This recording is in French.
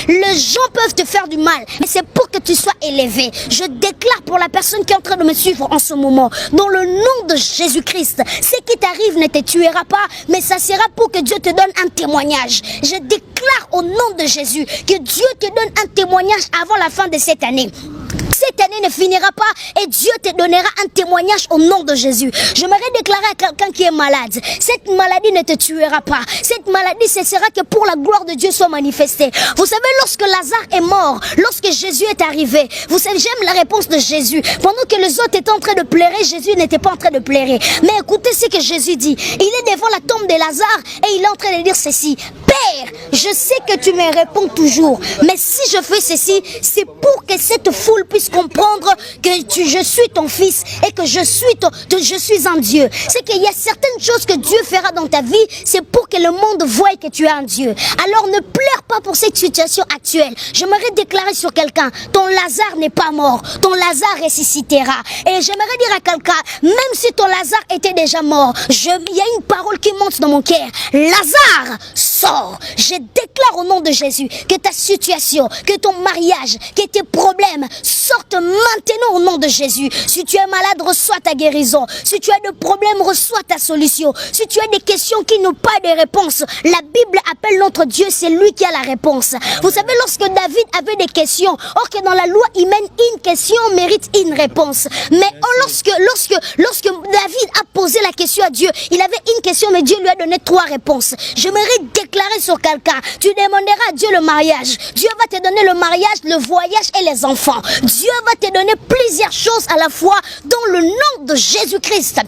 Les gens peuvent te faire du mal, mais c'est pour que tu sois élevé. Je déclare pour la personne qui est en train de me suivre en ce moment, dans le nom de Jésus-Christ, ce qui t'arrive ne te tuera pas, mais ça sera pour que Dieu te donne un témoignage. Je déclare au nom de Jésus que Dieu te donne un témoignage avant la fin de cette année. Cette année ne finira pas et Dieu te donnera un témoignage au nom de Jésus. J'aimerais déclarer à quelqu'un qui est malade, cette maladie ne te tuera pas. Cette maladie, ce sera que pour la gloire de Dieu soit manifestée. Vous savez, lorsque Lazare est mort, lorsque Jésus est arrivé, vous savez, j'aime la réponse de Jésus. Pendant que les autres étaient en train de pleurer, Jésus n'était pas en train de pleurer. Mais écoutez ce que Jésus dit. Il est devant la tombe de Lazare et il est en train de dire ceci. Père, je sais que tu me réponds toujours, mais si je fais ceci, c'est pour que cette foule puisse comprendre que je suis ton fils et que je suis un Dieu. C'est qu'il y a certaines choses que Dieu fera dans ta vie, c'est pour que le monde voie que tu es un Dieu. Alors ne pleure pas pour cette situation actuelle. J'aimerais déclarer sur quelqu'un, ton Lazare n'est pas mort, ton Lazare ressuscitera. Et j'aimerais dire à quelqu'un, même si ton Lazare était déjà mort, il y a une parole qui monte dans mon cœur. Lazare, sors. Je déclare au nom de Jésus que ta situation, que ton mariage, que tes problèmes sortent maintenant au nom de Jésus. Si tu es malade, reçois ta guérison. Si tu as des problèmes, reçois ta solution. Si tu as des questions qui n'ont pas de réponse, la Bible appelle notre Dieu, c'est lui qui a la réponse. Vous savez, lorsque David avait des questions, or que dans la loi, il mène une question, mérite une réponse. Mais lorsque David a posé la question à Dieu, il avait une question, mais Dieu lui a donné 3 réponses. J'aimerais déclarer sur quelqu'un, tu demanderas à Dieu le mariage. Dieu va te donner le mariage, le voyage et les enfants. Dieu va te donner plusieurs choses à la fois dans le nom de Jésus-Christ.